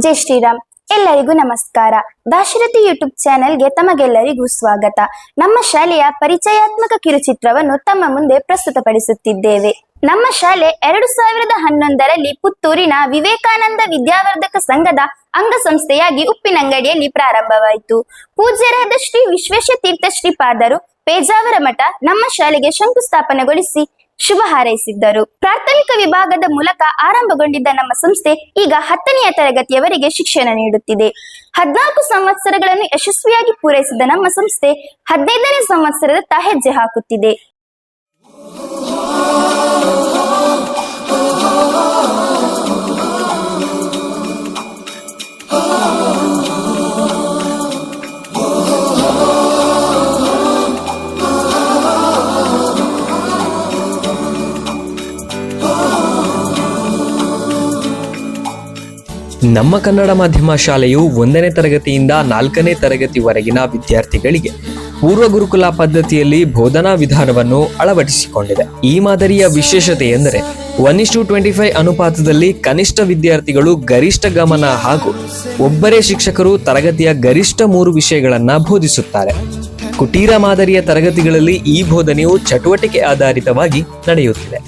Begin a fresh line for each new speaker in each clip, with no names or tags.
ಜೈ ಶ್ರೀರಾಮ್. ಎಲ್ಲರಿಗೂ ನಮಸ್ಕಾರ. ದಾಶರಥಿ ಯೂಟ್ಯೂಬ್ ಚಾನೆಲ್ಗೆ ತಮಗೆಲ್ಲರಿಗೂ ಸ್ವಾಗತ. ನಮ್ಮ ಶಾಲೆಯ ಪರಿಚಯಾತ್ಮಕ ಕಿರುಚಿತ್ರವನ್ನು ತಮ್ಮ ಮುಂದೆ ಪ್ರಸ್ತುತಪಡಿಸುತ್ತಿದ್ದೇವೆ. ನಮ್ಮ ಶಾಲೆ 2011ರಲ್ಲಿ ಪುತ್ತೂರಿನ ವಿವೇಕಾನಂದ ವಿದ್ಯಾವರ್ಧಕ ಸಂಘದ ಅಂಗಸಂಸ್ಥೆಯಾಗಿ ಉಪ್ಪಿನಂಗಡಿಯಲ್ಲಿ ಪ್ರಾರಂಭವಾಯಿತು. ಪೂಜ್ಯರಾದ ಶ್ರೀ ವಿಶ್ವೇಶತೀರ್ಥ ಶ್ರೀಪಾದರು ಪೇಜಾವರ ಮಠ ನಮ್ಮ ಶಾಲೆಗೆ ಶಂಕುಸ್ಥಾಪನೆಗೊಳಿಸಿ ಶುಭ ಹಾರೈಸಿದ್ದರು. ಪ್ರಾಥಮಿಕ ವಿಭಾಗದ ಮೂಲಕ ಆರಂಭಗೊಂಡಿದ್ದ ನಮ್ಮ ಸಂಸ್ಥೆ ಈಗ 10ನೆಯ ತರಗತಿಯವರೆಗೆ ಶಿಕ್ಷಣ ನೀಡುತ್ತಿದೆ. 14 ಸಂವತ್ಸರಗಳನ್ನು ಯಶಸ್ವಿಯಾಗಿ ಪೂರೈಸಿದ ನಮ್ಮ ಸಂಸ್ಥೆ 15ನೇ ಸಂವತ್ಸರದತ್ತ ಹೆಜ್ಜೆ ಹಾಕುತ್ತಿದೆ.
ನಮ್ಮ ಕನ್ನಡ ಮಾಧ್ಯಮ ಶಾಲೆಯು 1ನೇ ತರಗತಿಯಿಂದ 4ನೇ ತರಗತಿವರೆಗಿನ ವಿದ್ಯಾರ್ಥಿಗಳಿಗೆ ಪೂರ್ವ ಗುರುಕುಲ ಪದ್ಧತಿಯಲ್ಲಿ ಬೋಧನಾ ವಿಧಾನವನ್ನು ಅಳವಡಿಸಿಕೊಂಡಿದೆ. ಈ ಮಾದರಿಯ ವಿಶೇಷತೆ ಎಂದರೆ 1:25 ಅನುಪಾತದಲ್ಲಿ ಕನಿಷ್ಠ ವಿದ್ಯಾರ್ಥಿಗಳು ಗರಿಷ್ಠ ಗಮನ ಹಾಗೂ ಒಬ್ಬರೇ ಶಿಕ್ಷಕರು ತರಗತಿಯ ಗರಿಷ್ಠ 3 ವಿಷಯಗಳನ್ನು ಬೋಧಿಸುತ್ತಾರೆ. ಕುಟೀರ ಮಾದರಿಯ ತರಗತಿಗಳಲ್ಲಿ ಈ ಬೋಧನೆಯು ಚಟುವಟಿಕೆ ಆಧಾರಿತವಾಗಿ ನಡೆಯುತ್ತಿದೆ.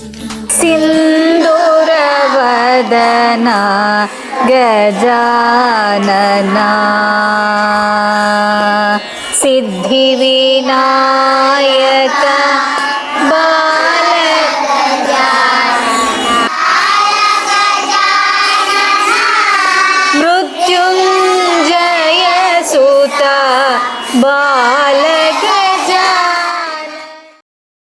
ಸಿಂಧೂರವದನ ಗಜಾನನ ಸಿದ್ಧಿವಿನಾಯಕ ಮೃತ್ಯುಂಜಯ ಸುತ ಬಾಲಗಜಾನನ.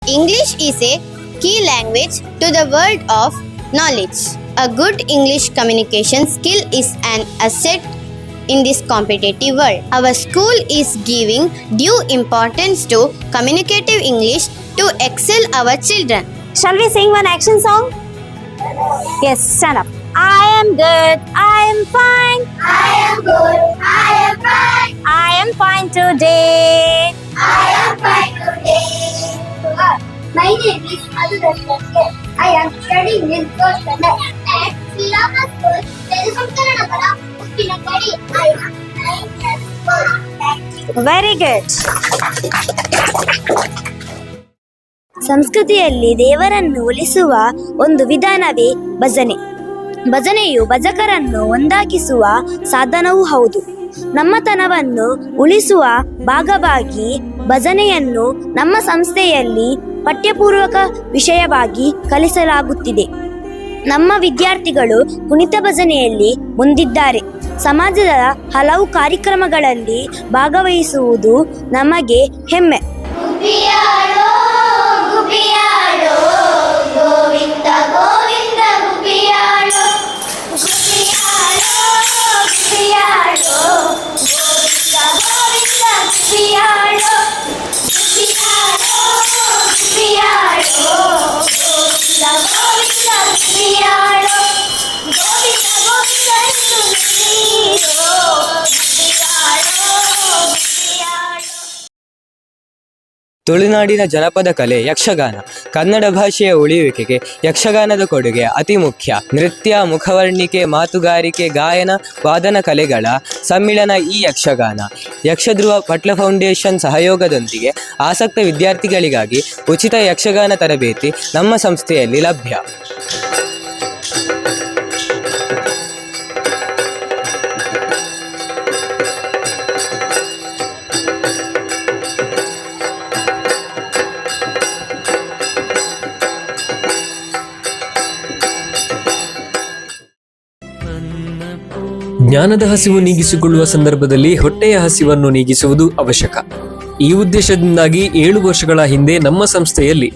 English is a key language to the world of knowledge. A good English communication skill is an asset in this competitive world. Our school is giving due importance to communicative English to excel our children.
Shall we sing one action song? Yes, stand up. I am good. I am fine.
I am good. I am fine.
I am fine today.
I am fine today. My name is Madhurashka. I am studying in first standard at Srirama School, Telugu Uppinangadi. I am 9 years old. Thank you.
Very good.
ಸಂಸ್ಕೃತಿಯಲ್ಲಿ ದೇವರನ್ನು ಒಲಿಸುವ ಒಂದು ವಿಧಾನವೇ ಭಜನೆ. ಭಜನೆಯು ಭಜಕರನ್ನು ಒಂದಾಗಿಸುವ ಸಾಧನವೂ ಹೌದು. ನಮ್ಮತನವನ್ನು ಉಳಿಸುವ ಭಾಗವಾಗಿ ಭಜನೆಯನ್ನು ನಮ್ಮ ಸಂಸ್ಥೆಯಲ್ಲಿ ಪಠ್ಯಪೂರ್ವಕ ವಿಷಯವಾಗಿ ಕಲಿಸಲಾಗುತ್ತಿದೆ. ನಮ್ಮ ವಿದ್ಯಾರ್ಥಿಗಳು ಕುಣಿತ ಭಜನೆಯಲ್ಲಿ ಮುಂದಿದ್ದಾರೆ. ಸಮಾಜದ ಹಲವು ಕಾರ್ಯಕ್ರಮಗಳಲ್ಲಿ ಭಾಗವಹಿಸುವುದು ನಮಗೆ ಹೆಮ್ಮೆ.
ಗುಬ್ಬಿಯಾಡೋ ಗುಬ್ಬಿಯಾಡೋ ಗೋವಿಂದ ಗೋವಿಂದ ಗುಬ್ಬಿಯಾಡೋ ಗುಬ್ಬಿಯಾಡೋ ಗುಬ್ಬಿಯಾಡೋ ಗೋವಿಂದ ಗೋವಿಂದ ಗುಬ್ಬಿಯಾಡೋ ಗುಬ್ಬಿಯಾಡೋ ಗುಬ್ಬಿಯಾಡೋ ಗೋವಿಂದ ಗೋವಿಂದ ಗುಬ್ಬಿಯಾಡೋ ಗೋವಿಂದ ಗೋವಿಂದ ಗುಬ್ಬಿಯಾಡೋ ಗುಬ್ಬಿಯಾಡೋ.
ತುಳುನಾಡಿನ ಜನಪದ ಕಲೆ ಯಕ್ಷಗಾನ. ಕನ್ನಡ ಭಾಷೆಯ ಉಳಿಯುವಿಕೆಗೆ ಯಕ್ಷಗಾನದ ಕೊಡುಗೆ ಅತಿ ಮುಖ್ಯ. ನೃತ್ಯ, ಮುಖವರ್ಣಿಕೆ, ಮಾತುಗಾರಿಕೆ, ಗಾಯನ, ವಾದನ ಕಲೆಗಳ ಸಮ್ಮಿಳನ ಈ ಯಕ್ಷಗಾನ. ಯಕ್ಷಧ್ರುವ ಪಟ್ಲ ಫೌಂಡೇಶನ್ ಸಹಯೋಗದೊಂದಿಗೆ ಆಸಕ್ತ ವಿದ್ಯಾರ್ಥಿಗಳಿಗಾಗಿ ಉಚಿತ ಯಕ್ಷಗಾನ ತರಬೇತಿ ನಮ್ಮ ಸಂಸ್ಥೆಯಲ್ಲಿ ಲಭ್ಯ.
ಜ್ಞಾನದ ಹಸಿವು ನೀಗಿಸಿಕೊಳ್ಳುವ ಸಂದರ್ಭದಲ್ಲಿ ಹೊಟ್ಟೆಯ ಹಸಿವನ್ನು ನೀಗಿಸುವುದು ಅವಶ್ಯಕ. ಈ ಉದ್ದೇಶದಿಂದಾಗಿ 7 ವರ್ಷಗಳ ಹಿಂದೆ ನಮ್ಮ ಸಂಸ್ಥೆಯಲ್ಲಿ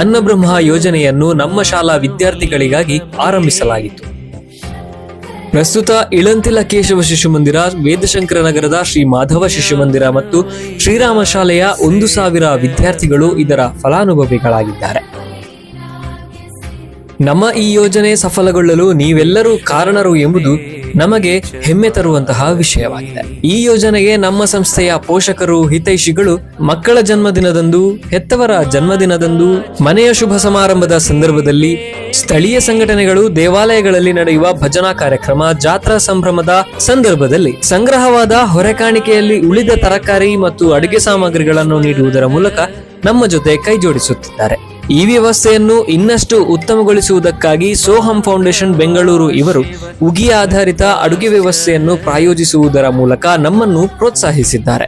ಅನ್ನಬ್ರಹ್ಮ ಯೋಜನೆಯನ್ನು ನಮ್ಮ ಶಾಲಾ ವಿದ್ಯಾರ್ಥಿಗಳಿಗಾಗಿ ಆರಂಭಿಸಲಾಗಿತ್ತು. ಪ್ರಸ್ತುತ ಇಳಂತಿಲ ಕೇಶವ ಶಿಶು ಮಂದಿರ, ವೇದಶಂಕರ ನಗರದ ಶ್ರೀ ಮಾಧವ ಶಿಶು ಮಂದಿರ ಮತ್ತು ಶ್ರೀರಾಮ ಶಾಲೆಯ 1000 ವಿದ್ಯಾರ್ಥಿಗಳು ಇದರ ಫಲಾನುಭವಿಗಳಾಗಿದ್ದಾರೆ. ನಮ್ಮ ಈ ಯೋಜನೆ ಸಫಲಗೊಳ್ಳಲು ನೀವೆಲ್ಲರೂ ಕಾರಣರು ಎಂಬುದು ನಮಗೆ ಹೆಮ್ಮೆ ತರುವಂತಹ ವಿಷಯವಾಗಿದೆ. ಈ ಯೋಜನೆಗೆ ನಮ್ಮ ಸಂಸ್ಥೆಯ ಪೋಷಕರು, ಹಿತೈಷಿಗಳು ಮಕ್ಕಳ ಜನ್ಮದಿನದಂದು, ಹೆತ್ತವರ ಜನ್ಮದಿನದಂದು, ಮನೆಯ ಶುಭ ಸಮಾರಂಭದ ಸಂದರ್ಭದಲ್ಲಿ, ಸ್ಥಳೀಯ ಸಂಘಟನೆಗಳು ದೇವಾಲಯಗಳಲ್ಲಿ ನಡೆಯುವ ಭಜನಾ ಕಾರ್ಯಕ್ರಮ, ಜಾತ್ರಾ ಸಂಭ್ರಮದ ಸಂದರ್ಭದಲ್ಲಿ ಸಂಗ್ರಹವಾದ ಹೊರೆಕಾಣಿಕೆಯಲ್ಲಿ ಉಳಿದ ತರಕಾರಿ ಮತ್ತು ಅಡುಗೆ ಸಾಮಗ್ರಿಗಳನ್ನು ನೀಡುವುದರ ಮೂಲಕ ನಮ್ಮ ಜೊತೆ ಕೈ ಜೋಡಿಸುತ್ತಿದ್ದಾರೆ. ಈ ವ್ಯವಸ್ಥೆಯನ್ನು ಇನ್ನಷ್ಟು ಉತ್ತಮಗೊಳಿಸುವುದಕ್ಕಾಗಿ ಸೋಹಂ ಫೌಂಡೇಶನ್ ಬೆಂಗಳೂರು ಇವರು ಉಗಿ ಆಧಾರಿತ ಅಡುಗೆ ವ್ಯವಸ್ಥೆಯನ್ನು ಪ್ರಾಯೋಜಿಸುವುದರ ಮೂಲಕ ನಮ್ಮನ್ನು ಪ್ರೋತ್ಸಾಹಿಸಿದ್ದಾರೆ.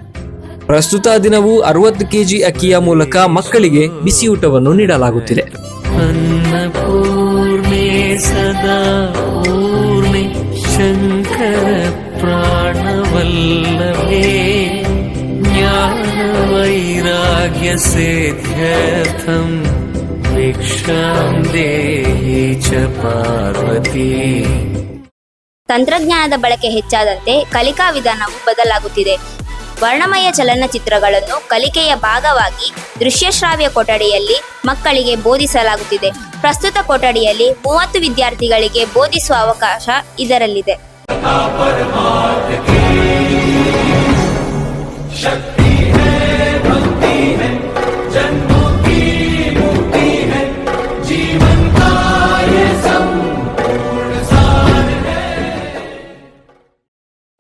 ಪ್ರಸ್ತುತ ದಿನವೂ 60 ಕೆಜಿ ಅಕ್ಕಿಯ ಮೂಲಕ ಮಕ್ಕಳಿಗೆ ಬಿಸಿಯೂಟವನ್ನು ನೀಡಲಾಗುತ್ತಿದೆ.
ಅನ್ನಪೂರ್ಣೆ ಸದಾ ಪೂರ್ಣೆ ಶಂಕರ ಪ್ರಾಣವಲ್ಲಭೆ ಜ್ಞಾನ ವೈರಾಗ್ಯ ಸಿದ್ಧ್ಯರ್ಥಂ ಭಿಕ್ಷಾಂ ದೇಹಿ ಚ ಪಾರ್ವತಿ.
ತಂತ್ರಜ್ಞಾನದ ಬಳಕೆ ಹೆಚ್ಚಾದಂತೆ ಕಲಿಕಾ ವಿಧಾನವು ಬದಲಾಗುತ್ತಿದೆ. ವರ್ಣಮಯ ಚಲನಚಿತ್ರಗಳನ್ನು ಕಲಿಕೆಯ ಭಾಗವಾಗಿ ದೃಶ್ಯಶ್ರಾವ್ಯ ಕೊಠಡಿಯಲ್ಲಿ ಮಕ್ಕಳಿಗೆ ಬೋಧಿಸಲಾಗುತ್ತಿದೆ. ಪ್ರಸ್ತುತ ಕೊಠಡಿಯಲ್ಲಿ 30 ವಿದ್ಯಾರ್ಥಿಗಳಿಗೆ ಬೋಧಿಸುವ ಅವಕಾಶ ಇದರಲ್ಲಿದೆ.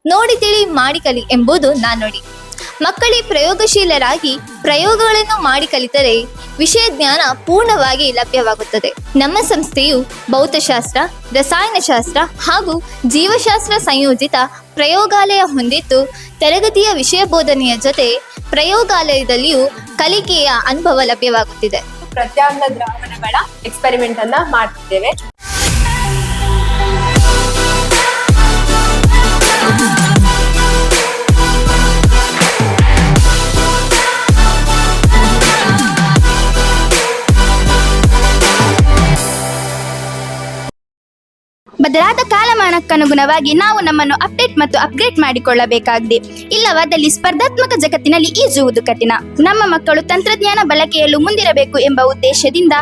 ನೋಡಿ ತಿಳಿ ಮಾಡಿ ಕಲಿ ಎಂಬುದು ನಾನುಡಿ. ಮಕ್ಕಳೇ ಪ್ರಯೋಗಶೀಲರಾಗಿ ಪ್ರಯೋಗಗಳನ್ನು ಮಾಡಿ ಕಲಿತರೆ ವಿಷಯ ಜ್ಞಾನ ಪೂರ್ಣವಾಗಿ ಲಭ್ಯವಾಗುತ್ತದೆ. ನಮ್ಮ ಸಂಸ್ಥೆಯು ಭೌತಶಾಸ್ತ್ರ, ರಸಾಯನಶಾಸ್ತ್ರ ಹಾಗೂ ಜೀವಶಾಸ್ತ್ರ ಸಂಯೋಜಿತ ಪ್ರಯೋಗಾಲಯ ಹೊಂದಿದ್ದು, ತರಗತಿಯ ವಿಷಯ ಬೋಧನೆಯ ಜೊತೆ ಪ್ರಯೋಗಾಲಯದಲ್ಲಿಯೂ ಕಲಿಕೆಯ ಅನುಭವ ಲಭ್ಯವಾಗುತ್ತಿದೆ.
ಪ್ರತ್ಯಾಮ್ಲ ದ್ರಾವಣಗಳ ಎಕ್ಸ್ಪೆರಿಮೆಂಟ್ ಅನ್ನ ಮಾಡ್ತಿದ್ದೇವೆ.
ಬದಲಾದ ಕಾಲಮಾನಕ್ಕನುಗುಣವಾಗಿ ನಾವು ನಮ್ಮನ್ನು ಅಪ್ಡೇಟ್ ಮತ್ತು ಅಪ್ಗ್ರೇಡ್ ಮಾಡಿಕೊಳ್ಳಬೇಕಾಗಿದೆ. ಇಲ್ಲವಾದಲ್ಲಿ ಸ್ಪರ್ಧಾತ್ಮಕ ಜಗತ್ತಿನಲ್ಲಿ ಈಜುವುದು ಕಠಿಣ. ನಮ್ಮ ಮಕ್ಕಳು ತಂತ್ರಜ್ಞಾನ ಬಳಕೆಯಲ್ಲೂ ಮುಂದಿರಬೇಕು ಎಂಬ ಉದ್ದೇಶದಿಂದ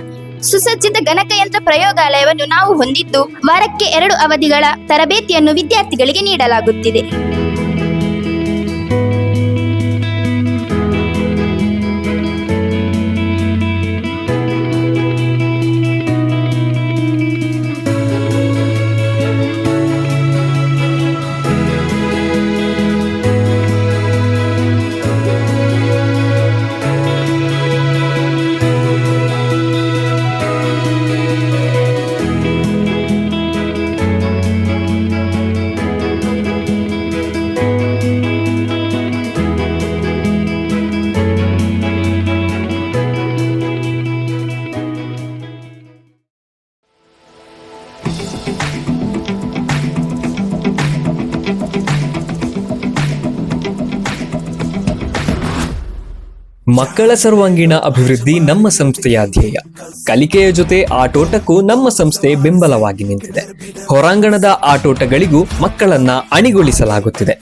ಸುಸಜ್ಜಿತ ಗಣಕಯಂತ್ರ ಪ್ರಯೋಗಾಲಯವನ್ನು ನಾವು ಹೊಂದಿದ್ದು, ವಾರಕ್ಕೆ 2 ಅವಧಿಗಳ ತರಬೇತಿಯನ್ನು ವಿದ್ಯಾರ್ಥಿಗಳಿಗೆ ನೀಡಲಾಗುತ್ತಿದೆ.
ಮಕ್ಕಳ ಸರ್ವಾಂಗೀಣ ಅಭಿವೃದ್ಧಿ ನಮ್ಮ ಸಂಸ್ಥೆಯ ಧ್ಯೇಯ. ಕಲಿಕೆಯ ಜೊತೆ ಆಟೋಟಕ್ಕೂ ನಮ್ಮ ಸಂಸ್ಥೆ ಬೆಂಬಲವಾಗಿ ನಿಂತಿದೆ. ಹೊರಾಂಗಣದ ಆಟೋಟಗಳಿಗೂ ಮಕ್ಕಳನ್ನ ಅಣಿಗೊಳಿಸಲಾಗುತ್ತಿದೆ.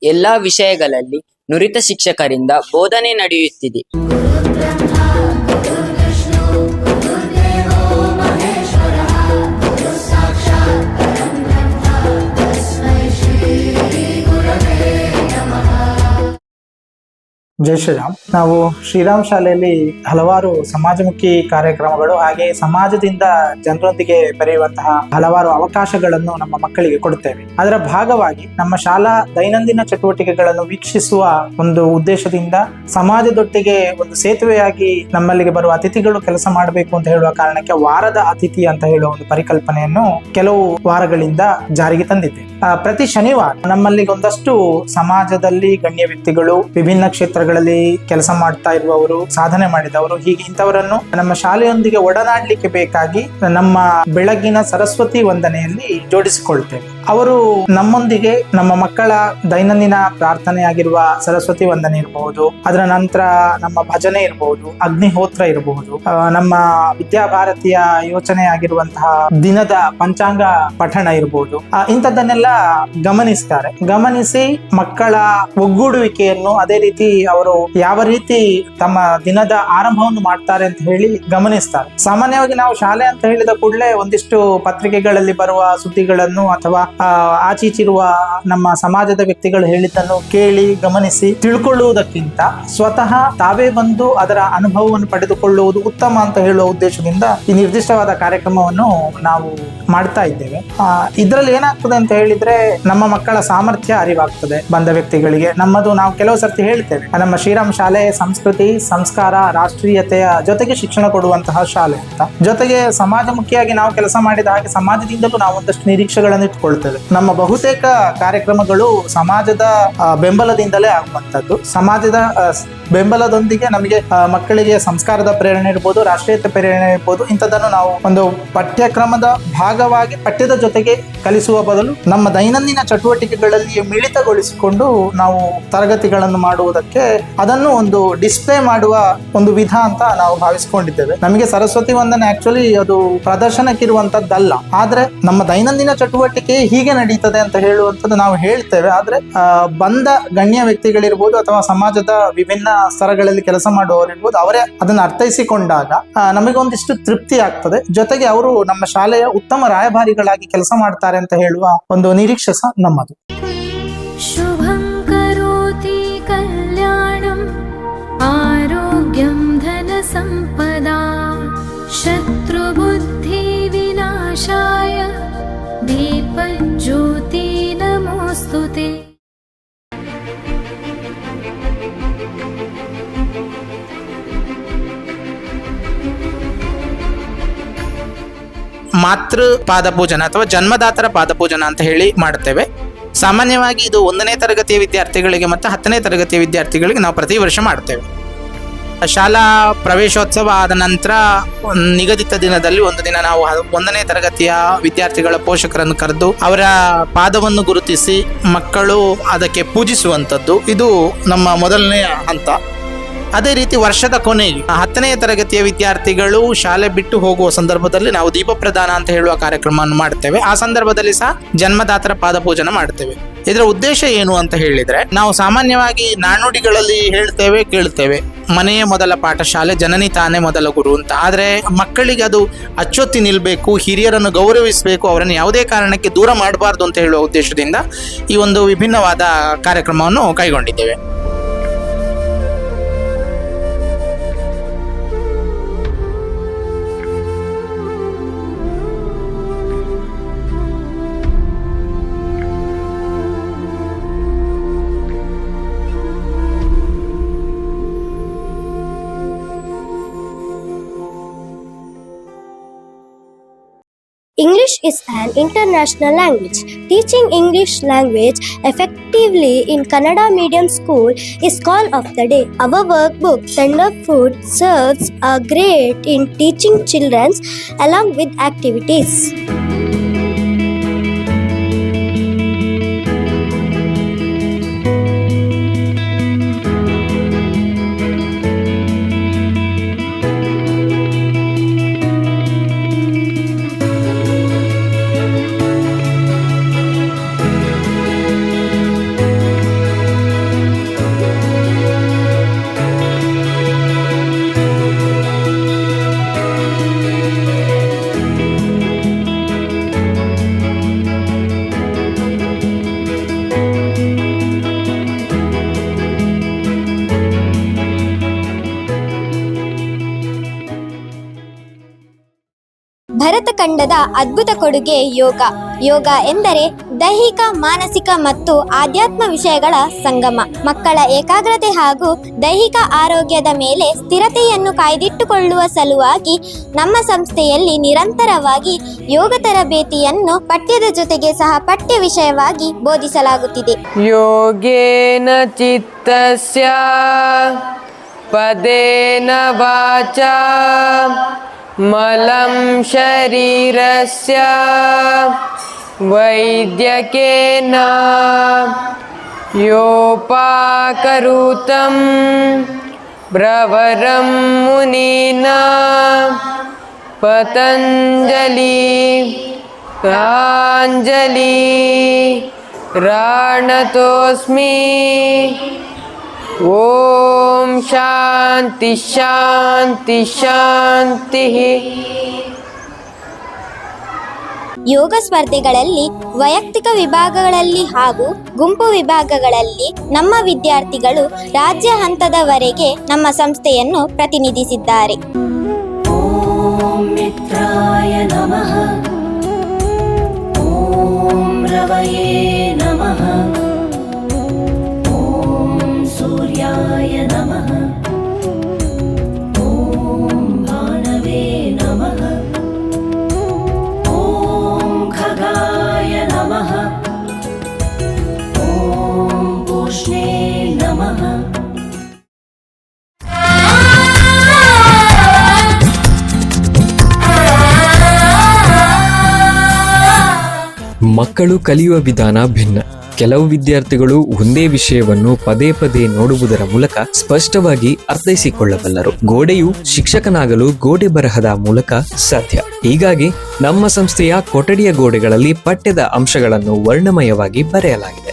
ಎಲ್ಲಾ ವಿಷಯಗಳಲ್ಲಿ ನುರಿತ ಶಿಕ್ಷಕರಿಂದ ಬೋಧನೆ ನಡೆಯುತ್ತಿದೆ.
ಜೈ ಶ್ರೀರಾಮ್. ನಾವು ಶ್ರೀರಾಮ್ ಶಾಲೆಯಲ್ಲಿ ಹಲವಾರು ಸಮಾಜಮುಖಿ ಕಾರ್ಯಕ್ರಮಗಳು ಹಾಗೆ ಸಮಾಜದಿಂದ ಜನರೊಂದಿಗೆ ಬೆರೆಯುವಂತಹ ಹಲವಾರು ಅವಕಾಶಗಳನ್ನು ನಮ್ಮ ಮಕ್ಕಳಿಗೆ ಕೊಡುತ್ತೇವೆ. ಅದರ ಭಾಗವಾಗಿ ನಮ್ಮ ಶಾಲಾ ದೈನಂದಿನ ಚಟುವಟಿಕೆಗಳನ್ನು ವೀಕ್ಷಿಸುವ ಒಂದು ಉದ್ದೇಶದಿಂದ ಸಮಾಜದೊಟ್ಟಿಗೆ ಒಂದು ಸೇತುವೆಯಾಗಿ ನಮ್ಮಲ್ಲಿಗೆ ಬರುವ ಅತಿಥಿಗಳು ಕೆಲಸ ಮಾಡಬೇಕು ಅಂತ ಹೇಳುವ ಕಾರಣಕ್ಕೆ ವಾರದ ಅತಿಥಿ ಅಂತ ಹೇಳುವ ಒಂದು ಪರಿಕಲ್ಪನೆಯನ್ನು ಕೆಲವು ವಾರಗಳಿಂದ ಜಾರಿಗೆ ತಂದಿದ್ದೇವೆ. ಪ್ರತಿ ಶನಿವಾರ ನಮ್ಮಲ್ಲಿ ಒಂದಷ್ಟು ಸಮಾಜದಲ್ಲಿ ಗಣ್ಯ ವ್ಯಕ್ತಿಗಳು, ವಿಭಿನ್ನ ಕ್ಷೇತ್ರಗಳಲ್ಲಿ ಕೆಲಸ ಮಾಡ್ತಾ ಇರುವವರು, ಸಾಧನೆ ಮಾಡಿದವರು, ಹೀಗೆ ಇಂಥವರನ್ನು ನಮ್ಮ ಶಾಲೆಯೊಂದಿಗೆ ಒಡನಾಡ್ಲಿಕ್ಕೆ ಬೇಕಾಗಿ ನಮ್ಮ ಬೆಳಗಿನ ಸರಸ್ವತಿ ವಂದನೆಯಲ್ಲಿ ಜೋಡಿಸಿಕೊಳ್ತೇವೆ. ಅವರು ನಮ್ಮೊಂದಿಗೆ ನಮ್ಮ ಮಕ್ಕಳ ದೈನಂದಿನ ಪ್ರಾರ್ಥನೆ ಆಗಿರುವ ಸರಸ್ವತಿ ವಂದನೆ ಇರಬಹುದು, ಅದರ ನಂತರ ನಮ್ಮ ಭಜನೆ ಇರಬಹುದು, ಅಗ್ನಿಹೋತ್ರ ಇರಬಹುದು, ನಮ್ಮ ವಿದ್ಯಾಭಾರತಿಯ ಯೋಚನೆ ಆಗಿರುವಂತಹ ದಿನದ ಪಂಚಾಂಗ ಪಠಣ ಇರಬಹುದು. ಇಂಥದ್ದನ್ನೆಲ್ಲ ಗಮನಿಸ್ತಾರೆ. ಗಮನಿಸಿ ಮಕ್ಕಳ ಒಗ್ಗೂಡುವಿಕೆಯನ್ನು, ಅದೇ ರೀತಿ ಅವರು ಯಾವ ರೀತಿ ತಮ್ಮ ದಿನದ ಆರಂಭವನ್ನು ಮಾಡ್ತಾರೆ ಅಂತ ಹೇಳಿ ಗಮನಿಸ್ತಾರೆ. ಸಾಮಾನ್ಯವಾಗಿ ನಾವು ಶಾಲೆ ಅಂತ ಹೇಳಿದ ಕೂಡಲೇ ಒಂದಿಷ್ಟು ಪತ್ರಿಕೆಗಳಲ್ಲಿ ಬರುವ ಸುದ್ದಿಗಳನ್ನು ಅಥವಾ ಆಚೀಚಿರುವ ನಮ್ಮ ಸಮಾಜದ ವ್ಯಕ್ತಿಗಳು ಹೇಳಿದ್ದನ್ನು ಕೇಳಿ ಗಮನಿಸಿ ತಿಳ್ಕೊಳ್ಳುವುದಕ್ಕಿಂತ ಸ್ವತಃ ತಾವೇ ಬಂದು ಅದರ ಅನುಭವವನ್ನು ಪಡೆದುಕೊಳ್ಳುವುದು ಉತ್ತಮ ಅಂತ ಹೇಳುವ ಉದ್ದೇಶದಿಂದ ಈ ನಿರ್ದಿಷ್ಟವಾದ ಕಾರ್ಯಕ್ರಮವನ್ನು ನಾವು ಮಾಡ್ತಾ ಇದ್ದೇವೆ. ಇದರಲ್ಲಿ ಏನಾಗ್ತದೆ ಅಂತ ಹೇಳಿದ್ರೆ ನಮ್ಮ ಮಕ್ಕಳ ಸಾಮರ್ಥ್ಯ ಅರಿವಾಗ್ತದೆ. ಬಂದ ವ್ಯಕ್ತಿಗಳಿಗೆ ನಾವು ಕೆಲವು ಸರ್ತಿ ಹೇಳ್ತೇವೆ, ನಮ್ಮ ಶ್ರೀರಾಮ್ ಶಾಲೆ ಸಂಸ್ಕೃತಿ, ಸಂಸ್ಕಾರ, ರಾಷ್ಟ್ರೀಯತೆಯ ಜೊತೆಗೆ ಶಿಕ್ಷಣ ಕೊಡುವಂತಹ ಶಾಲೆ ಅಂತ. ಜೊತೆಗೆ ಸಮಾಜಮುಖಿಯಾಗಿ ನಾವು ಕೆಲಸ ಮಾಡಿದ ಹಾಗೆ ಸಮಾಜದಿಂದಲೂ ನಾವು ಒಂದಷ್ಟು ನಿರೀಕ್ಷೆಗಳನ್ನು ಇಟ್ಕೊಳ್ತೇವೆ. ನಮ್ಮ ಬಹುತೇಕ ಕಾರ್ಯಕ್ರಮಗಳು ಸಮಾಜದ ಬೆಂಬಲದಿಂದಲೇ ಆಗುವಂತದ್ದು. ಸಮಾಜದ ಬೆಂಬಲದೊಂದಿಗೆ ನಮಗೆ ಮಕ್ಕಳಿಗೆ ಸಂಸ್ಕಾರದ ಪ್ರೇರಣೆ ಇರ್ಬೋದು, ರಾಷ್ಟ್ರೀಯತೆ ಪ್ರೇರಣೆ ಇರ್ಬೋದು, ಇಂಥದ್ದನ್ನು ನಾವು ಒಂದು ಪಠ್ಯಕ್ರಮದ ಭಾಗವಾಗಿ ಪಠ್ಯದ ಜೊತೆಗೆ ಕಲಿಸುವ ಬದಲು ನಮ್ಮ ದೈನಂದಿನ ಚಟುವಟಿಕೆಗಳಲ್ಲಿ ಮಿಳಿತಗೊಳಿಸಿಕೊಂಡು ನಾವು ತರಗತಿಗಳನ್ನು ಮಾಡುವುದಕ್ಕೆ ಅದನ್ನು ಒಂದು ಡಿಸ್ಪ್ಲೇ ಮಾಡುವ ಒಂದು ವಿಧ ಅಂತ ನಾವು ಭಾವಿಸ್ಕೊಂಡಿದ್ದೇವೆ. ನಮಗೆ ಸರಸ್ವತಿ ವಂದನೆ ಆಕ್ಚುಲಿ ಅದು ಪ್ರದರ್ಶನಕ್ಕಿರುವಂತದ್ದಲ್ಲ, ಆದ್ರೆ ನಮ್ಮ ದೈನಂದಿನ ಚಟುವಟಿಕೆ ಹೀಗೆ ನಡೀತದೆ ಅಂತ ಹೇಳುವಂಥದ್ದು ನಾವು ಹೇಳ್ತೇವೆ. ಆದ್ರೆ ಬಂದ ಗಣ್ಯ ವ್ಯಕ್ತಿಗಳಿರ್ಬೋದು ಅಥವಾ ಸಮಾಜದ ವಿಭಿನ್ನ ಸ್ತರಗಳಲ್ಲಿ ಕೆಲಸ ಮಾಡುವವರಿರ್ಬೋದು, ಅವರೇ ಅದನ್ನು ಅರ್ಥೈಸಿಕೊಂಡಾಗ ನಮಗೆ ಒಂದಿಷ್ಟು ತೃಪ್ತಿ ಆಗ್ತದೆ. ಜೊತೆಗೆ ಅವರು ನಮ್ಮ ಶಾಲೆಯ ಉತ್ತಮ ರಾಯಭಾರಿಗಳಾಗಿ ಕೆಲಸ ಮಾಡ್ತಾರೆ ಅಂತ ಹೇಳುವ ಒಂದು ನಿರೀಕ್ಷೆ ಸಹ ನಮ್ಮದು.
ಶುಭಂ ಕರೋತಿ ಕಲ್ಯಾಣಂ ಆರೋಗ್ಯಂ ಧನ ಸಂಪದಾ ಶತ್ರು ಬುದ್ಧಿ ವಿನಾಶಾಯ ದೀಪಜ್ಯೋತಿ ನಮೋಸ್ತುತೆ.
ಮಾತೃ ಪಾದಪೂಜನ ಅಥವಾ ಜನ್ಮದಾತರ ಪಾದಪೂಜನ ಅಂತ ಹೇಳಿ ಮಾಡುತ್ತೇವೆ. ಸಾಮಾನ್ಯವಾಗಿ ಇದು 1ನೇ ತರಗತಿಯ ವಿದ್ಯಾರ್ಥಿಗಳಿಗೆ ಮತ್ತು 10ನೇ ತರಗತಿಯ ವಿದ್ಯಾರ್ಥಿಗಳಿಗೆ ನಾವು ಪ್ರತಿ ವರ್ಷ ಮಾಡ್ತೇವೆ. ಶಾಲಾ ಪ್ರವೇಶೋತ್ಸವ ಆದ ನಂತರ ನಿಗದಿತ ದಿನದಲ್ಲಿ ಒಂದು ದಿನ ನಾವು 1ನೇ ತರಗತಿಯ ವಿದ್ಯಾರ್ಥಿಗಳ ಪೋಷಕರನ್ನು ಕರೆದು ಅವರ ಪಾದವನ್ನು ಗುರುತಿಸಿ ಮಕ್ಕಳು ಅದಕ್ಕೆ ಪೂಜಿಸುವಂಥದ್ದು, ಇದು ನಮ್ಮ ಮೊದಲನೆಯ ಹಂತ. ಅದೇ ರೀತಿ ವರ್ಷದ ಕೊನೆಗೆ 10ನೇ ತರಗತಿಯ ವಿದ್ಯಾರ್ಥಿಗಳು ಶಾಲೆ ಬಿಟ್ಟು ಹೋಗುವ ಸಂದರ್ಭದಲ್ಲಿ ನಾವು ದೀಪ ಪ್ರದಾನ ಅಂತ ಹೇಳುವ ಕಾರ್ಯಕ್ರಮವನ್ನು ಮಾಡ್ತೇವೆ. ಆ ಸಂದರ್ಭದಲ್ಲಿ ಸಹ ಜನ್ಮದಾತರ ಪಾದಪೂಜನ ಮಾಡ್ತೇವೆ. ಇದರ ಉದ್ದೇಶ ಏನು ಅಂತ ಹೇಳಿದ್ರೆ, ನಾವು ಸಾಮಾನ್ಯವಾಗಿ ನಾಣ್ಣುಡಿಗಳಲ್ಲಿ ಹೇಳ್ತೇವೆ ಕೇಳ್ತೇವೆ, ಮನೆಯೇ ಮೊದಲ ಪಾಠಶಾಲೆ, ಜನನಿ ತಾನೇ ಮೊದಲ ಗುರು ಅಂತ. ಆದ್ರೆ ಮಕ್ಕಳಿಗೆ ಅದು ಅಚ್ಚೊತ್ತಿ ನಿಲ್ಬೇಕು, ಹಿರಿಯರನ್ನು ಗೌರವಿಸಬೇಕು, ಅವರನ್ನು ಯಾವುದೇ ಕಾರಣಕ್ಕೆ ದೂರ ಮಾಡಬಾರ್ದು ಅಂತ ಹೇಳುವ ಉದ್ದೇಶದಿಂದ ಈ ಒಂದು ವಿಭಿನ್ನವಾದ ಕಾರ್ಯಕ್ರಮವನ್ನು ಕೈಗೊಂಡಿದ್ದೇವೆ.
English is an international language. Teaching English language effectively in Kannada medium school is call of the day. Our workbook Tender Food serves a great in teaching children along with activities.
ಭರತಖಂಡದ ಅದ್ಭುತ ಕೊಡುಗೆ ಯೋಗ. ಯೋಗ ಎಂದರೆ ದೈಹಿಕ, ಮಾನಸಿಕ ಮತ್ತು ಆಧ್ಯಾತ್ಮ ವಿಷಯಗಳ ಸಂಗಮ. ಮಕ್ಕಳ ಏಕಾಗ್ರತೆ ಹಾಗೂ ದೈಹಿಕ ಆರೋಗ್ಯದ ಮೇಲೆ ಸ್ಥಿರತೆಯನ್ನು ಕಾಯ್ದಿಟ್ಟುಕೊಳ್ಳುವ ಸಲುವಾಗಿ ನಮ್ಮ ಸಂಸ್ಥೆಯಲ್ಲಿ ನಿರಂತರವಾಗಿ ಯೋಗ ತರಬೇತಿಯನ್ನು ಪಠ್ಯದ ಜೊತೆಗೆ ಸಹ ಪಠ್ಯ ವಿಷಯವಾಗಿ ಬೋಧಿಸಲಾಗುತ್ತಿದೆ.
ಯೋಗೇನ ಚಿತ್ತಸ್ಯ ಪದೇನ ವಾಚಾ ಮಲಂ ಶರೀರಸ್ಯ वैद्यकेन योपाकरुतं प्रवरं मुनिना पतञ्जलि प्राञ्जलि राणतोऽस्मि। ಓಂ ಶಾಂತಿ ಶಾಂತಿ ಶಾಂತಿ.
ಯೋಗ ಸ್ಪರ್ಧೆಗಳಲ್ಲಿ ವೈಯಕ್ತಿಕ ವಿಭಾಗಗಳಲ್ಲಿ ಹಾಗೂ ಗುಂಪು ವಿಭಾಗಗಳಲ್ಲಿ ನಮ್ಮ ವಿದ್ಯಾರ್ಥಿಗಳು ರಾಜ್ಯ ಹಂತದವರೆಗೆ ನಮ್ಮ ಸಂಸ್ಥೆಯನ್ನು ಪ್ರತಿನಿಧಿಸಿದ್ದಾರೆ.
ಓಂ ಮಿತ್ರಾಯ ನಮಃ. ಓಂ ರವಯೇ ನಮಃ. सूर्याय नमः. ॐ भानवे नमः. ॐ खगाय नमः. ॐ पूष्णे नमः.
ಮಕ್ಕಳು ಕಲಿಯುವ ವಿಧಾನ ಭಿನ್ನ. ಕೆಲವು ವಿದ್ಯಾರ್ಥಿಗಳು ಒಂದೇ ವಿಷಯವನ್ನು ಪದೇ ಪದೇ ನೋಡುವುದರ ಮೂಲಕ ಸ್ಪಷ್ಟವಾಗಿ ಅರ್ಥೈಸಿಕೊಳ್ಳಬಲ್ಲರು. ಗೋಡೆಯು ಶಿಕ್ಷಕನಾಗಲು ಗೋಡೆ ಬರಹದ ಮೂಲಕ ಸಾಧ್ಯ. ಹೀಗಾಗಿ ನಮ್ಮ ಸಂಸ್ಥೆಯ ಕೊಠಡಿಯ ಗೋಡೆಗಳಲ್ಲಿ ಪಠ್ಯದ ಅಂಶಗಳನ್ನು ವರ್ಣಮಯವಾಗಿ ಬರೆಯಲಾಗಿದೆ.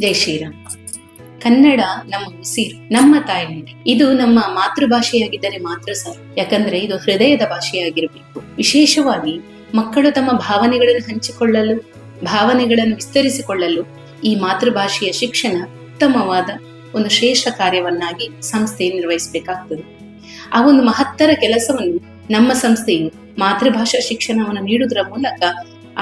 ಜೈ ಶ್ರೀರಾಮ್. ಕನ್ನಡ ನಮ್ಮ ಉಸಿರು, ನಮ್ಮ ತಾಯ್ನುಡಿ. ಇದು ನಮ್ಮ ಮಾತೃಭಾಷೆಯಾಗಿದ್ದರೆ ಮಾತ್ರ ಸಾಕು. ಯಾಕಂದ್ರೆ ಇದು ಹೃದಯದ ಭಾಷೆಯಾಗಿರಬೇಕು. ವಿಶೇಷವಾಗಿ ಮಕ್ಕಳು ತಮ್ಮ ಭಾವನೆಗಳನ್ನು ಹಂಚಿಕೊಳ್ಳಲು, ಭಾವನೆಗಳನ್ನು ವಿಸ್ತರಿಸಿಕೊಳ್ಳಲು ಈ ಮಾತೃಭಾಷೆಯ ಶಿಕ್ಷಣ ಉತ್ತಮವಾದ ಒಂದು ಶ್ರೇಷ್ಠ ಕಾರ್ಯವನ್ನಾಗಿ ಸಂಸ್ಥೆ ನಿರ್ವಹಿಸಬೇಕಾಗ್ತದೆ. ಆ ಒಂದು ಮಹತ್ತರ ಕೆಲಸವನ್ನು ನಮ್ಮ ಸಂಸ್ಥೆಯು ಮಾತೃಭಾಷಾ ಶಿಕ್ಷಣವನ್ನು ನೀಡುವುದರ ಮೂಲಕ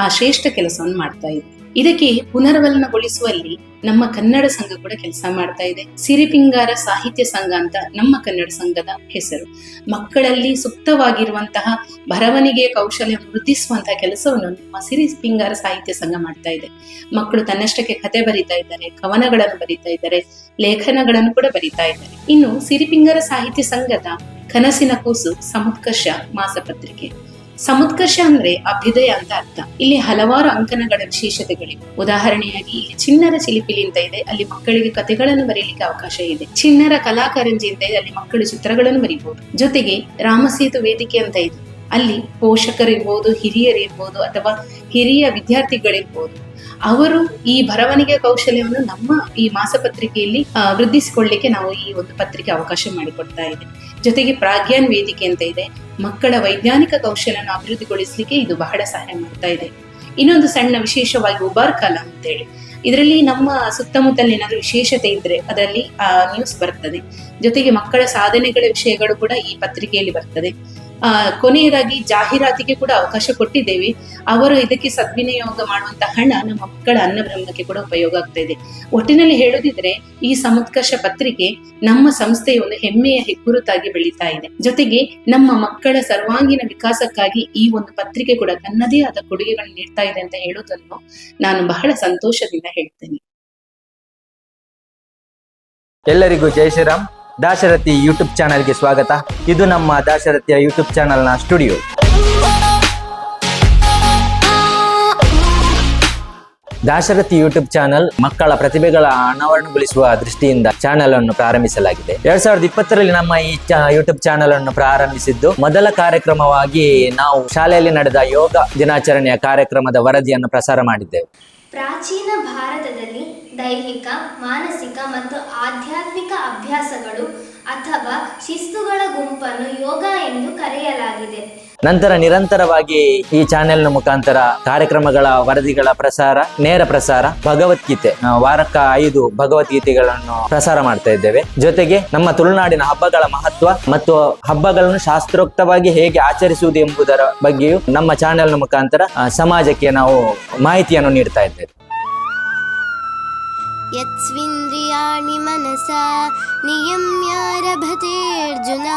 ಆ ಶ್ರೇಷ್ಠ ಕೆಲಸವನ್ನು ಮಾಡ್ತಾ ಇದೆ. ಇದಕ್ಕೆ ಪುನರ್ವಲನಗೊಳಿಸುವಲ್ಲಿ ನಮ್ಮ ಕನ್ನಡ ಸಂಘ ಕೂಡ ಕೆಲಸ ಮಾಡ್ತಾ ಇದೆ. ಸಿರಿಪಿಂಗಾರ ಸಾಹಿತ್ಯ ಸಂಘ ಅಂತ ನಮ್ಮ ಕನ್ನಡ ಸಂಘದ ಹೆಸರು. ಮಕ್ಕಳಲ್ಲಿ ಸುಪ್ತವಾಗಿರುವಂತಹ ಬರವಣಿಗೆಯ ಕೌಶಲ್ಯ ವೃದ್ಧಿಸುವಂತಹ ಕೆಲಸವನ್ನು ನಮ್ಮ ಸಿರಿಪಿಂಗಾರ ಸಾಹಿತ್ಯ ಸಂಘ ಮಾಡ್ತಾ ಇದೆ. ಮಕ್ಕಳು ತನ್ನಷ್ಟಕ್ಕೆ ಕತೆ ಬರೀತಾ ಇದ್ದಾರೆ, ಕವನಗಳನ್ನು ಬರೀತಾ ಇದ್ದಾರೆ, ಲೇಖನಗಳನ್ನು ಕೂಡ ಬರೀತಾ ಇದ್ದಾರೆ. ಇನ್ನು ಸಿರಿಪಿಂಗಾರ ಸಾಹಿತ್ಯ ಸಂಘದ ಕನಸಿನ ಕೂಸು ಸಮುತ್ಕರ್ಷ ಮಾಸಪತ್ರಿಕೆ. ಸಮುತ್ಕರ್ಷ ಅಂದ್ರೆ ಅಭ್ಯುದಯ ಅಂತ ಅರ್ಥ. ಇಲ್ಲಿ ಹಲವಾರು ಅಂಕನಗಳ ವಿಶೇಷತೆಗಳಿವೆ. ಉದಾಹರಣೆಯಾಗಿ ಇಲ್ಲಿ ಚಿಣ್ಣರ ಚಿಲಿಪಿಲಿ ಅಂತ ಇದೆ, ಅಲ್ಲಿ ಮಕ್ಕಳಿಗೆ ಕಥೆಗಳನ್ನು ಬರೆಯಲಿಕ್ಕೆ ಅವಕಾಶ ಇದೆ. ಚಿಣ್ಣರ ಕಲಾಕಾರಂಜಿ ಅಂತ ಇದೆ, ಅಲ್ಲಿ ಮಕ್ಕಳು ಚಿತ್ರಗಳನ್ನು ಬರೀಬಹುದು. ಜೊತೆಗೆ ರಾಮಸೇತು ವೇದಿಕೆ ಅಂತ ಇದೆ, ಅಲ್ಲಿ ಪೋಷಕರಿರ್ಬೋದು, ಹಿರಿಯರಿರ್ಬೋದು ಅಥವಾ ಹಿರಿಯ ವಿದ್ಯಾರ್ಥಿಗಳಿರ್ಬೋದು, ಅವರು ಈ ಬರವಣಿಗೆ ಕೌಶಲ್ಯವನ್ನು ನಮ್ಮ ಈ ಮಾಸಪತ್ರಿಕೆಯಲ್ಲಿ ವೃದ್ಧಿಸಿಕೊಳ್ಳಲಿಕ್ಕೆ ನಾವು ಈ ಒಂದು ಪತ್ರಿಕೆ ಅವಕಾಶ ಮಾಡಿಕೊಡ್ತಾ ಇದೆ. ಜೊತೆಗೆ ಪ್ರಾಜ್ಞಾನ್ ವೇದಿಕೆ ಅಂತ ಇದೆ, ಮಕ್ಕಳ ವೈಜ್ಞಾನಿಕ ಕೌಶಲ್ಯವನ್ನು ಅಭಿವೃದ್ಧಿಗೊಳಿಸಲಿಕ್ಕೆ ಇದು ಬಹಳ ಸಹಾಯ ಮಾಡ್ತಾ ಇದೆ. ಇನ್ನೊಂದು ಸಣ್ಣ ವಿಶೇಷವಾಗಿ ಉಬಾರ್ ಕಾಲಂ ಅಂತೇಳಿ, ಇದರಲ್ಲಿ ನಮ್ಮ ಸುತ್ತಮುತ್ತಲ ಏನಾದರೂ ವಿಶೇಷತೆ ಇದ್ರೆ ಅದರಲ್ಲಿ ನ್ಯೂಸ್ ಬರ್ತದೆ. ಜೊತೆಗೆ ಮಕ್ಕಳ ಸಾಧನೆಗಳ ವಿಷಯಗಳು ಕೂಡ ಈ ಪತ್ರಿಕೆಯಲ್ಲಿ ಬರ್ತದೆ. ಕೊನೆಯದಾಗಿ ಜಾಹೀರಾತಿಗೆ ಕೂಡ ಅವಕಾಶ ಕೊಟ್ಟಿದ್ದೇವೆ. ಅವರು ಇದಕ್ಕೆ ಸದ್ವಿನಿಯೋಗ ಮಾಡುವಂತಹ ಹಣ ನಮ್ಮ ಮಕ್ಕಳ ಅನ್ನಬ್ರಹ್ಮಕ್ಕೆ ಕೂಡ ಉಪಯೋಗ ಆಗ್ತಾ ಇದೆ. ಒಟ್ಟಿನಲ್ಲಿ ಹೇಳುದಿದ್ರೆ ಈ ಸಮುತ್ಕರ್ಷ ಪತ್ರಿಕೆ ನಮ್ಮ ಸಂಸ್ಥೆಯ ಒಂದು ಹೆಮ್ಮೆಯ ಹೆಗ್ಗುರುತಾಗಿ ಬೆಳೀತಾ ಇದೆ. ಜೊತೆಗೆ ನಮ್ಮ ಮಕ್ಕಳ ಸರ್ವಾಂಗೀಣ ವಿಕಾಸಕ್ಕಾಗಿ ಈ ಒಂದು ಪತ್ರಿಕೆ ಕೂಡ ತನ್ನದೇ ಆದ ಕೊಡುಗೆಗಳನ್ನು ನೀಡ್ತಾ ಇದೆ ಅಂತ ಹೇಳುವುದನ್ನು ನಾನು ಬಹಳ ಸಂತೋಷದಿಂದ ಹೇಳ್ತೇನೆ.
ಎಲ್ಲರಿಗೂ ಜೈ ಶ್ರೀರಾಮ್. ದಾಶರಥಿ ಯೂಟ್ಯೂಬ್ ಚಾನಲ್ಗೆ ಸ್ವಾಗತ. ಇದು ನಮ್ಮ ದಾಶರಥಿಯ ಯೂಟ್ಯೂಬ್ ಚಾನಲ್ನ ಸ್ಟುಡಿಯೋ. ದಾಶರಥಿ ಯೂಟ್ಯೂಬ್ ಚಾನಲ್ ಮಕ್ಕಳ ಪ್ರತಿಭೆಗಳ ಅನಾವರಣಗೊಳಿಸುವ ದೃಷ್ಟಿಯಿಂದ ಚಾನಲ್ ಅನ್ನು ಪ್ರಾರಂಭಿಸಲಾಗಿದೆ. 2020ರಲ್ಲಿ ನಮ್ಮ ಈ ಯೂಟ್ಯೂಬ್ ಚಾನಲ್ ಅನ್ನು ಪ್ರಾರಂಭಿಸಿದ್ದು, ಮೊದಲ ಕಾರ್ಯಕ್ರಮವಾಗಿ ನಾವು ಶಾಲೆಯಲ್ಲಿ ನಡೆದ ಯೋಗ ದಿನಾಚರಣೆಯ ಕಾರ್ಯಕ್ರಮದ ವರದಿಯನ್ನು ಪ್ರಸಾರ ಮಾಡಿದ್ದೆವು.
ಪ್ರಾಚೀನ ಭಾರತದಲ್ಲಿ ದೈಹಿಕ, ಮಾನಸಿಕ ಮತ್ತು ಆಧ್ಯಾತ್ಮಿಕ ಅಭ್ಯಾಸಗಳು ಅಥವಾ ಶಿಸ್ತುಗಳ ಗುಂಪನ್ನು ಯೋಗ ಎಂದು ಕರೆಯಲಾಗಿದೆ.
ನಂತರ ನಿರಂತರವಾಗಿ ಈ ಚಾನೆಲ್ನ ಮುಖಾಂತರ ಕಾರ್ಯಕ್ರಮಗಳ ವರದಿಗಳ ಪ್ರಸಾರ, ನೇರ ಪ್ರಸಾರ, ಭಗವದ್ಗೀತೆ ವಾರಕ್ಕ 5 ಭಗವದ್ಗೀತೆಗಳನ್ನು ಪ್ರಸಾರ ಮಾಡ್ತಾ ಇದ್ದೇವೆ. ಜೊತೆಗೆ ನಮ್ಮ ತುಳುನಾಡಿನ ಹಬ್ಬಗಳ ಮಹತ್ವ ಮತ್ತು ಹಬ್ಬಗಳನ್ನು ಶಾಸ್ತ್ರೋಕ್ತವಾಗಿ ಹೇಗೆ ಆಚರಿಸುವುದು ಎಂಬುದರ ಬಗ್ಗೆಯೂ ನಮ್ಮ ಚಾನೆಲ್ನ ಮುಖಾಂತರ ಸಮಾಜಕ್ಕೆ ನಾವು ಮಾಹಿತಿಯನ್ನು ನೀಡ್ತಾ ಇದ್ದೇವೆ.
ಯತ್ಸ್ವಿಂದ್ರಿಯಾಣಿ ಮನಸಾ ನಿಯಮ್ಯಾರಭತೆ ಅರ್ಜುನ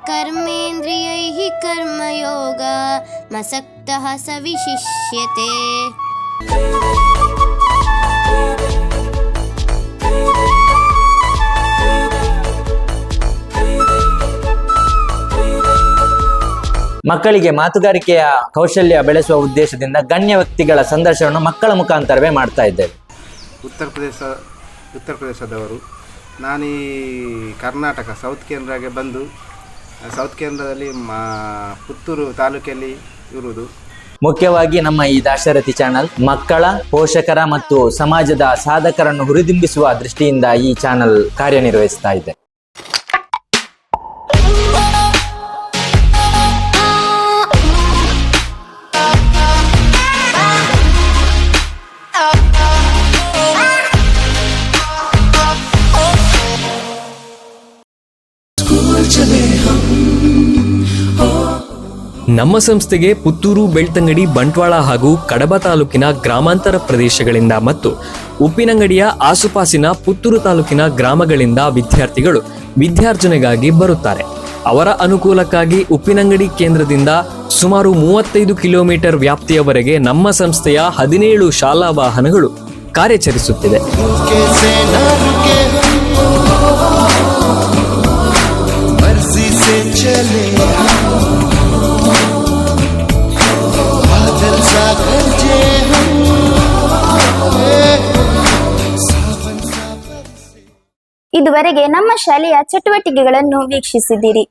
ಕರ್ಮೇಂದ್ರಿಯೈಃ ಕರ್ಮಯೋಗ ಮಸಕ್ತ युक्तः स विशिष्यते।
ಮಕ್ಕಳಿಗೆ ಮಾತುಗಾರಿಕೆಯ ಕೌಶಲ್ಯ ಬೆಳೆಸುವ ಉದ್ದೇಶದಿಂದ ಗಣ್ಯ ವ್ಯಕ್ತಿಗಳ ಸಂದರ್ಶನವನ್ನು ಮಕ್ಕಳ ಮುಖಾಂತರವೇ ಮಾಡ್ತಾ ಇದ್ದೇವೆ.
ಉತ್ತರ ಪ್ರದೇಶದವರು. ನಾನು ಈ ಕರ್ನಾಟಕ ಸೌತ್ ಕೇಂದ್ರಗೆ ಬಂದು ಸೌತ್ ಕೇಂದ್ರದಲ್ಲಿ ಪುತ್ತೂರು ತಾಲೂಕಲ್ಲಿ ಇರುವುದು.
ಮುಖ್ಯವಾಗಿ ನಮ್ಮ ಈ ದಾಶರಥಿ ಚಾನಲ್ ಮಕ್ಕಳ, ಪೋಷಕರ ಮತ್ತು ಸಮಾಜದ ಸಾಧಕರನ್ನು ಹುರಿದುಂಬಿಸುವ ದೃಷ್ಟಿಯಿಂದ ಈ ಚಾನಲ್ ಕಾರ್ಯನಿರ್ವಹಿಸ್ತಾ ಇದೆ.
ನಮ್ಮ ಸಂಸ್ಥೆಗೆ ಪುತ್ತೂರು, ಬೆಳ್ತಂಗಡಿ, ಬಂಟ್ವಾಳ ಹಾಗೂ ಕಡಬ ತಾಲೂಕಿನ ಗ್ರಾಮಾಂತರ ಪ್ರದೇಶಗಳಿಂದ ಮತ್ತು ಉಪ್ಪಿನಂಗಡಿಯ ಆಸುಪಾಸಿನ ಪುತ್ತೂರು ತಾಲೂಕಿನ ಗ್ರಾಮಗಳಿಂದ ವಿದ್ಯಾರ್ಥಿಗಳು ವಿದ್ಯಾರ್ಜನೆಗಾಗಿ ಬರುತ್ತಾರೆ. ಅವರ ಅನುಕೂಲಕ್ಕಾಗಿ ಉಪ್ಪಿನಂಗಡಿ ಕೇಂದ್ರದಿಂದ ಸುಮಾರು 35 ಕಿಲೋಮೀಟರ್ ವ್ಯಾಪ್ತಿಯವರೆಗೆ ನಮ್ಮ ಸಂಸ್ಥೆಯ 17 ಶಾಲಾ ವಾಹನಗಳು ಕಾರ್ಯಾಚರಿಸುತ್ತಿದೆ.
ಇದುವರೆಗೆ ನಮ್ಮ ಶಾಲೆಯ ಚಟುವಟಿಕೆಗಳನ್ನು ವೀಕ್ಷಿಸಿದಿರಿ.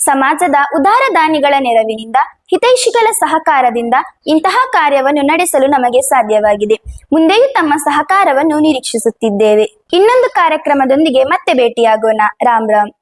ಸಮಾಜದ ಉದಾರ ದಾನಿಗಳ ನೆರವಿನಿಂದ, ಹಿತೈಷಿಗಳ ಸಹಕಾರದಿಂದ ಇಂತಹ ಕಾರ್ಯವನ್ನು ನಡೆಸಲು ನಮಗೆ ಸಾಧ್ಯವಾಗಿದೆ. ಮುಂದೆಯೂ ತಮ್ಮ ಸಹಕಾರವನ್ನು ನಿರೀಕ್ಷಿಸುತ್ತಿದ್ದೇವೆ. ಇನ್ನೊಂದು ಕಾರ್ಯಕ್ರಮದೊಂದಿಗೆ ಮತ್ತೆ ಭೇಟಿಯಾಗೋಣ. ರಾಮ್ ರಾಮ್.